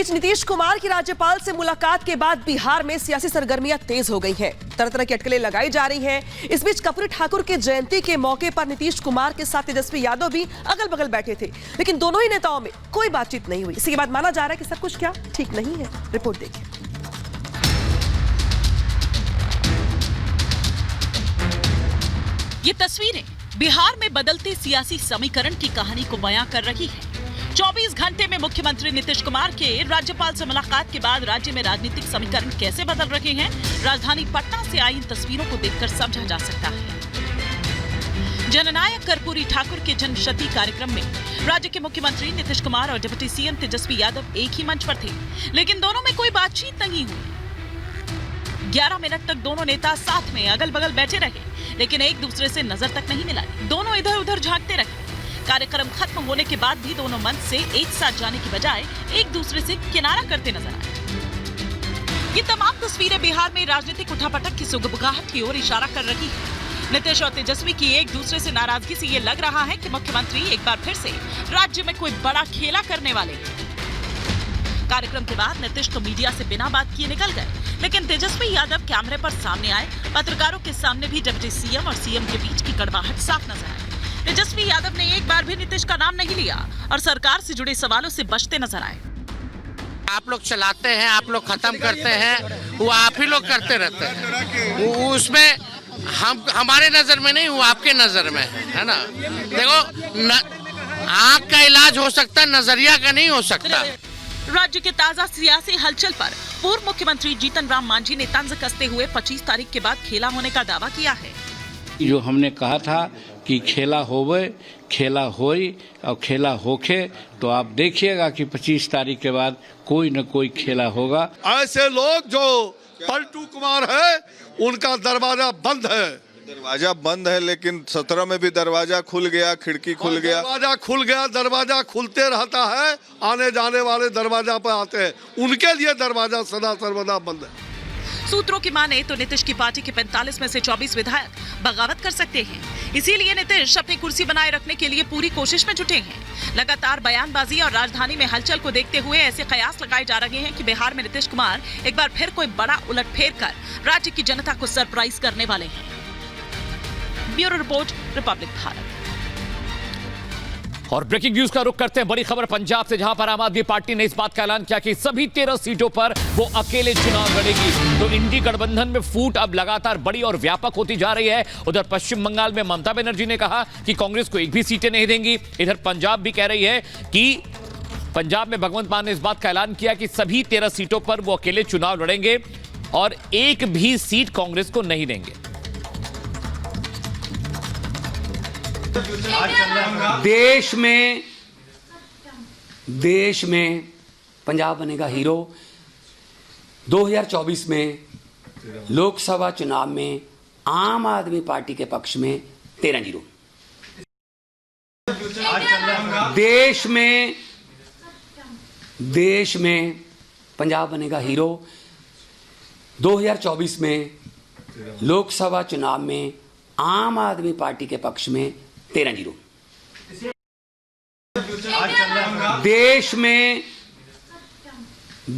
बीच नीतीश कुमार की राज्यपाल से मुलाकात के बाद बिहार में सियासी सरगर्मियां तेज हो गई हैं। तरह तरह की अटकलें लगाई जा रही हैं। इस बीच कर्पूरी ठाकुर की जयंती के मौके पर नीतीश कुमार के साथ तेजस्वी यादव भी अगल बगल बैठे थे, लेकिन दोनों ही नेताओं में कोई बातचीत नहीं हुई। इसके बाद माना जा रहा है कि सब कुछ क्या ठीक नहीं है। रिपोर्ट देखिए। ये तस्वीरें बिहार में बदलते सियासी समीकरण की कहानी को बयां कर रही है। 24 घंटे में मुख्यमंत्री नीतीश कुमार के राज्यपाल से मुलाकात के बाद राज्य में राजनीतिक समीकरण कैसे बदल रहे हैं, राजधानी पटना से आई इन तस्वीरों को देखकर समझा जा सकता है। जननायक कर्पूरी ठाकुर के जन्मशती कार्यक्रम में राज्य के मुख्यमंत्री नीतीश कुमार और डिप्टी सीएम तेजस्वी यादव एक ही मंच पर थे, लेकिन दोनों में कोई बातचीत नहीं हुई। 11 मिनट तक दोनों नेता साथ में अगल बगल बैठे रहे, लेकिन एक दूसरे से नजर तक नहीं मिलाई। दोनों इधर उधर झांकते रहे। कार्यक्रम खत्म होने के बाद भी दोनों मंच से एक साथ जाने की बजाय एक दूसरे से किनारा करते नजर आए। ये तमाम तस्वीरें बिहार में राजनीतिक उठापटक की सुगबुगाहट की ओर इशारा कर रही है। नीतीश और तेजस्वी की एक दूसरे से नाराजगी से ये लग रहा है कि मुख्यमंत्री एक बार फिर से राज्य में कोई बड़ा खेला करने वाले हैं। कार्यक्रम के बाद नीतीश तो मीडिया से बिना बात किए निकल गए, लेकिन तेजस्वी यादव कैमरे पर सामने आए। पत्रकारों के सामने भी डिप्टी सीएम और सीएम के बीच की कड़वाहट साफ नजर आई। तेजस्वी यादव ने एक बार भी नीतीश का नाम नहीं लिया और सरकार से जुड़े सवालों से बचते नजर आए। आप लोग चलाते हैं, आप लोग खत्म करते हैं, वो आप ही लोग करते रहते हैं। उसमें हमारे नजर में नहीं, वो आपके नजर में है ना। देखो, आंख का इलाज हो सकता है, नजरिया का नहीं हो सकता। राज्य के ताजा सियासी हलचल पर पूर्व मुख्यमंत्री जीतन राम मांझी ने तंज कसते हुए 25 तारीख के बाद खेला होने का दावा किया है। जो हमने कहा था कि खेला होवे, खेला होई और खेला होके, तो आप देखिएगा कि 25 तारीख के बाद कोई न कोई खेला होगा। ऐसे लोग जो पलटू कुमार है, उनका दरवाजा बंद है। दरवाजा बंद है, लेकिन 17 में भी दरवाजा खुल गया, खिड़की खुल गया। दरवाजा खुल गया, दरवाजा खुलते रहता है। आने जाने वाले दरवाजा पर आते हैं, उनके लिए दरवाजा सदा सर्वदा बंद है। सूत्रों की माने तो नीतीश की पार्टी के 45 में से 24 विधायक बगावत कर सकते हैं। इसीलिए नीतीश अपनी कुर्सी बनाए रखने के लिए पूरी कोशिश में जुटे हैं। लगातार बयानबाजी और राजधानी में हलचल को देखते हुए ऐसे कयास लगाए जा रहे हैं कि बिहार में नीतीश कुमार एक बार फिर कोई बड़ा उलटफेर कर राज्य की जनता को सरप्राइज करने वाले हैं। Bureau report, Republic Bharat. और ब्रेकिंग न्यूज का रुख करते हैं बड़ी खबर पंजाब से, जहां पर आम आदमी पार्टी ने इस बात का ऐलान किया कि सभी 13 सीटों पर वो अकेले चुनाव लड़ेगी। तो इंडी गठबंधन में फूट अब लगातार बड़ी और व्यापक होती जा रही है। उधर पश्चिम बंगाल में ममता बनर्जी ने कहा कि कांग्रेस को एक भी सीटें नहीं देंगी। इधर पंजाब भी कह रही है कि पंजाब में भगवंत मान ने इस बात का ऐलान किया कि सभी 13 सीटों पर वो अकेले चुनाव लड़ेंगे और एक भी सीट कांग्रेस को नहीं देंगे। देश में पंजाब बनेगा हीरो। 2024 में लोकसभा चुनाव में आम आदमी पार्टी के पक्ष में 13-0। देश में पंजाब बनेगा हीरो। 2024 में लोकसभा चुनाव में आम आदमी पार्टी के पक्ष में 13-0।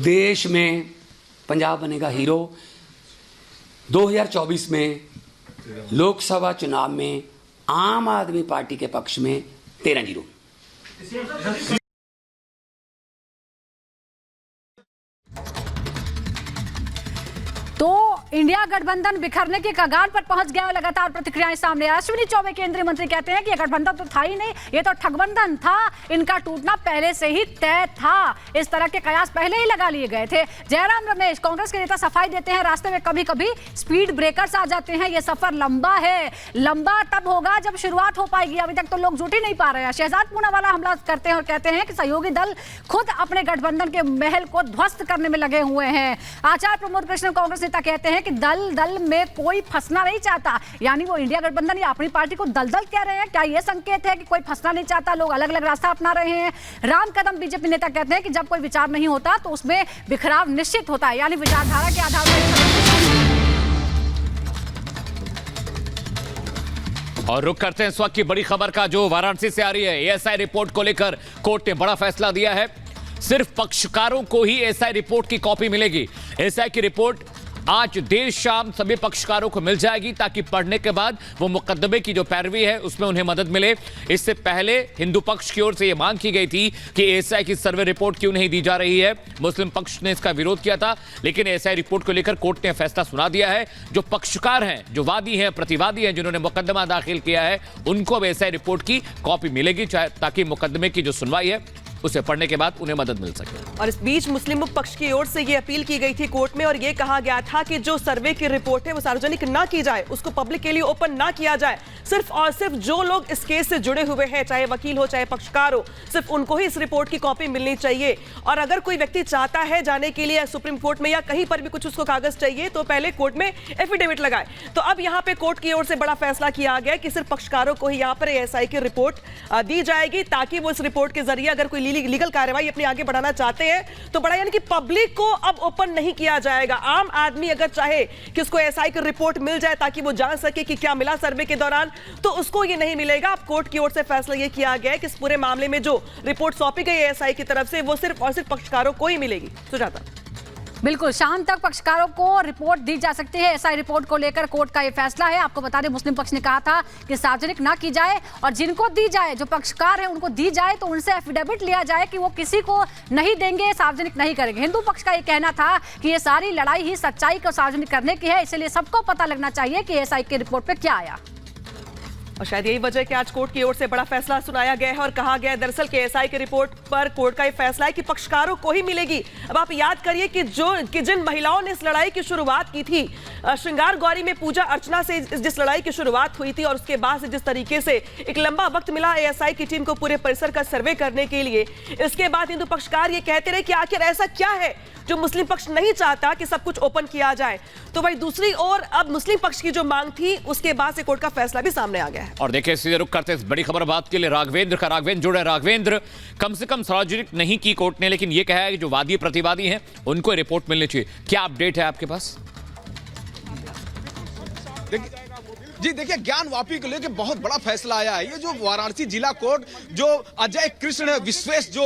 देश में पंजाब बनेगा हीरो। 2024 में लोकसभा चुनाव में आम आदमी पार्टी के पक्ष में 13-0। तो इंडिया गठबंधन बिखरने के कगार पर पहुंच गया और लगातार प्रतिक्रियाएं सामने आ। अश्विनी चौबे केंद्रीय मंत्री कहते हैं कि यह गठबंधन तो था ही नहीं, ये तो ठगबंधन था, इनका टूटना पहले से ही तय था। इस तरह के कयास पहले ही लगा लिए गए थे। जयराम रमेश कांग्रेस के नेता सफाई देते हैं, रास्ते में कभी कभी स्पीड ब्रेकर्स आ जाते हैं। ये सफर लंबा है, लंबा तब होगा जब शुरुआत हो पाएगी। अभी तक तो लोग जुट ही नहीं पा रहे हैं। शहजाद पूनावाला हमला करते हैं और कहते हैं कि सहयोगी दल खुद अपने गठबंधन के महल को ध्वस्त करने में लगे हुए हैं। आचार्य प्रमोद कृष्ण कांग्रेस नेता कहते हैं कि दल में कोई फंसना नहीं चाहता, यानी वो इंडिया गठबंधन या अपनी पार्टी को दलदल कह रहे हैं। क्या ये संकेत है कि कोई फंसना नहीं चाहता, लोग अलग अलग रास्ता अपना रहे हैं? राम कदम बीजेपी नेता कहते हैं कि जब कोई विचार नहीं होता तो उसमें बिखराव निश्चित होता है, यानी विचारधारा के आधार पर। और रुक करते हैं इस वक्त की बड़ी खबर का, जो वाराणसी से आ रही है। एएसआई रिपोर्ट को लेकर कोर्ट ने बड़ा फैसला दिया है। सिर्फ पक्षकारों को ही एसआई रिपोर्ट की कॉपी मिलेगी। एसआई की रिपोर्ट आज देर शाम सभी पक्षकारों को मिल जाएगी ताकि पढ़ने के बाद वो मुकदमे की जो पैरवी है उसमें उन्हें मदद मिले। इससे पहले हिंदू पक्ष की ओर से यह मांग की गई थी कि एसआई की सर्वे रिपोर्ट क्यों नहीं दी जा रही है। मुस्लिम पक्ष ने इसका विरोध किया था, लेकिन एसआई रिपोर्ट को लेकर कोर्ट ने फैसला सुना दिया है। जो पक्षकार हैं, जो वादी हैं, प्रतिवादी हैं, जिन्होंने मुकदमा दाखिल किया है, उनको अब एसआई रिपोर्ट की कॉपी मिलेगी ताकि मुकदमे की जो सुनवाई है उसे पढ़ने के बाद उन्हें मदद मिल सके। और इस बीच मुस्लिम पक्ष की ओर से ये अपील की गई थी कोर्ट में और ये कहा गया था कि जो सर्वे की रिपोर्ट है वो सार्वजनिक ना की जाए, उसको पब्लिक के लिए ओपन ना किया जाए। सिर्फ और सिर्फ जो लोग इस केस से जुड़े हुए हैं, चाहे वकील हो चाहे पक्षकार हो, सिर्फ उनको ही इस रिपोर्ट की कॉपी मिलनी चाहिए। और अगर कोई व्यक्ति चाहता है जाने के लिए सुप्रीम कोर्ट में या कहीं पर भी कुछ उसको कागज चाहिए तो पहले कोर्ट में एफिडेविट लगाए। तो अब यहाँ पे कोर्ट की ओर से बड़ा फैसला किया गया कि सिर्फ पक्षकारों को ही यहाँ पर एएसआई की रिपोर्ट दी जाएगी ताकि वो इस रिपोर्ट के जरिए अगर कोई लीगल कार्रवाई अपनी आगे बढ़ाना चाहते हैं तो बड़ा, यानी कि पब्लिक को अब ओपन नहीं किया जाएगा। आम आदमी अगर चाहे कि उसको एसआई की रिपोर्ट मिल जाए ताकि वो जान सके कि क्या मिला सर्वे के दौरान, तो उसको ये नहीं मिलेगा। अब कोर्ट की ओर से फैसला ये किया गया है कि इस पूरे मामले में जो रिपोर्ट सौंपी गई है एसआई की तरफ से वो सिर्फ और सिर्फ पक्षकारों को ही मिलेगी। सुजाता, बिल्कुल, शाम तक पक्षकारों को रिपोर्ट दी जा सकती है। एसआई रिपोर्ट को लेकर कोर्ट का यह फैसला है। आपको बता दें, मुस्लिम पक्ष ने कहा था कि सार्वजनिक ना की जाए और जिनको दी जाए, जो पक्षकार है उनको दी जाए तो उनसे एफिडेविट लिया जाए कि वो किसी को नहीं देंगे, सार्वजनिक नहीं करेंगे। हिंदू पक्ष का यह कहना था कि ये सारी लड़ाई ही सच्चाई को सार्वजनिक करने की है, इसलिए सबको पता लगना चाहिए कि एसआई की रिपोर्ट पे क्या आया। और शायद यही वजह कि आज कोर्ट की ओर से बड़ा फैसला सुनाया गया है और कहा गया है दरअसल कि एसआई की रिपोर्ट पर कोर्ट का ये फैसला है कि पक्षकारों को ही मिलेगी। अब आप याद करिए कि जिन महिलाओं ने इस लड़ाई की शुरुआत की थी, श्रृंगार गौरी में पूजा अर्चना से जिस लड़ाई की शुरुआत हुई थी और उसके बाद से जिस तरीके से एक लंबा वक्त मिला एएसआई की टीम को पूरे परिसर का सर्वे करने के लिए, इसके बाद हिंदू पक्षकार ये कहते रहे कि आखिर ऐसा क्या है जो मुस्लिम पक्ष नहीं चाहता कि सब कुछ ओपन किया जाए। तो भाई दूसरी ओर अब मुस्लिम पक्ष की जो मांग थी उसके बाद से कोर्ट का फैसला भी सामने आ गया है। और देखिए, सीधे रुक करते इस बड़ी खबर बात के लिए राघवेंद्र जुड़े। राघवेंद्र, कम से कम सार्वजनिक नहीं की कोर्ट ने, लेकिन यह कहा है कि जो वादी प्रतिवादी हैं उनको रिपोर्ट मिलनी चाहिए। क्या अपडेट है आपके पास? जी देखिए, ज्ञान वापी को लेकर बहुत बड़ा फैसला आया है। ये जो वाराणसी जिला कोर्ट, जो अजय कृष्ण विश्वेश जो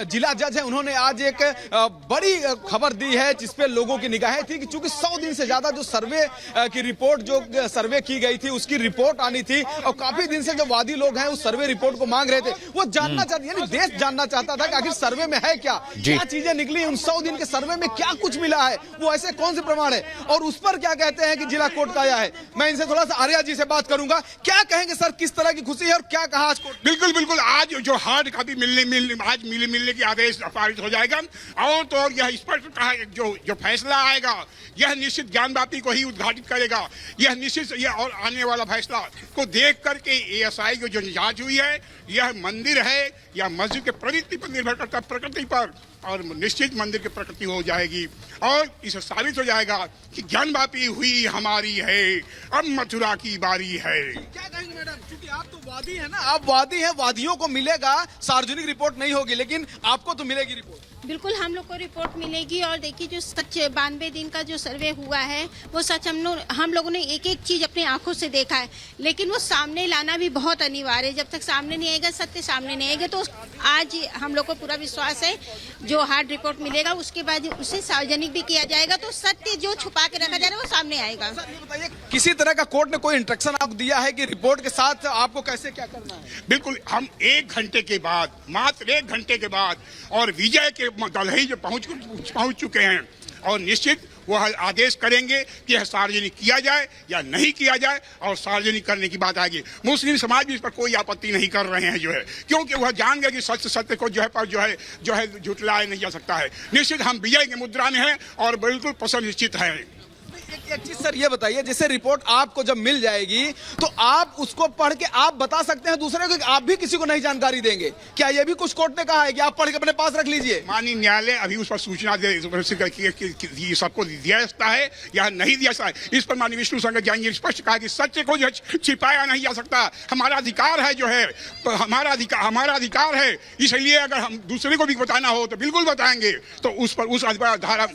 जिला जज है, उन्होंने आज एक बड़ी खबर दी है जिसपे लोगों की निगाहें थी कि चूंकि 100 दिन से ज्यादा जो सर्वे की रिपोर्ट जो सर्वे की गई थी उसकी रिपोर्ट आनी थी और काफी दिन से जो वादी लोग हैं उस सर्वे रिपोर्ट को मांग रहे थे। वो जानना चाहते, यानी देश जानना चाहता था कि आखिर सर्वे में है क्या चीजें निकली, उन 100 दिन के सर्वे में क्या कुछ मिला है, वो ऐसे कौन से प्रमाण है और उस पर क्या कहते हैं कि जिला कोर्ट का आया है। मैं इनसे थोड़ा सा आर्या जी से बात करूंगा। क्या कहेंगे सर, किस तरह की खुशी है और क्या कहा आज कोर्ट? बिल्कुल आज जो हार्ड कॉपी मिलने की आदेश पारित हो जाएगा और तो और यह स्पष्ट कहा जो फैसला आएगा यह निश्चित ज्ञानवापी को ही उद्घाटित करेगा। यह निश्चित यह और आने वाला फैसला को देख करके एएसआई की जो जांच हुई है यह मंदिर है या मस्जिद के प्रवृत्ति पर निर्भर करता है, प्रकृति पर, और निश्चित मंदिर की प्रकृति हो जाएगी और इसे साबित हो जाएगा कि ज्ञानवापी हुई हमारी है, अब मथुरा की बारी है। क्या कहेंगे मैडम, क्योंकि आप तो वादी है ना, आप वादी हैं, वादियों को मिलेगा, सार्वजनिक रिपोर्ट नहीं होगी, लेकिन आपको तो मिलेगी रिपोर्ट। बिल्कुल हम लोग को रिपोर्ट मिलेगी और देखिए जो सच 92 दिन का जो सर्वे हुआ है वो सच हम लोगों ने एक एक चीज अपनी आंखों से देखा है, लेकिन वो सामने लाना भी बहुत अनिवार्य है। जब तक सामने नहीं आएगा, सत्य सामने नहीं आएगा, तो आज हम लोग को पूरा विश्वास है जो हार्ड रिपोर्ट मिलेगा उसके बाद उसे सार्वजनिक भी किया जाएगा, तो सत्य जो छुपा के रखा जा रहा है वो सामने आएगा। बताइए, किसी तरह का कोर्ट ने कोई इंस्ट्रक्शन आपको दिया है कि रिपोर्ट के साथ आपको कैसे क्या करना है? बिल्कुल, हम 1 घंटे के बाद, मात्र 1 घंटे के बाद और विजय के दलहई जो पहुंच चुके हैं और निश्चित वह आदेश करेंगे कि यह सार्वजनिक किया जाए या नहीं किया जाए और सार्वजनिक करने की बात आएगी। मुस्लिम समाज भी इस पर कोई आपत्ति नहीं कर रहे हैं जो है, क्योंकि वह जान गए कि सत्य को जो है झुटलाया नहीं जा सकता है। निश्चित हम विजय की मुद्रा में हैं और बिल्कुल पसंद निश्चित है। एक चीज सर ये बताइए, जैसे रिपोर्ट आपको जब मिल जाएगी तो आप उसको पढ़ के आप बता सकते हैं दूसरे को, आप भी किसी को नहीं जानकारी देंगे क्या? ये भी कुछ कोर्ट ने कहा है कि आप पढ़ के अपने पास रख लीजिए? माननीय न्यायालय अभी उस पर सूचना सबको दिया जाता है या नहीं दिया जाता है, इस पर माननीय विष्णु शंकर जैन जी स्पष्ट कहा कि सत्य को छिपाया नहीं जा सकता। हमारा अधिकार है, जो है हमारा अधिकार है, इसलिए अगर हम दूसरे को भी बताना हो तो बिल्कुल बताएंगे। तो उस पर उस अधिकार धारा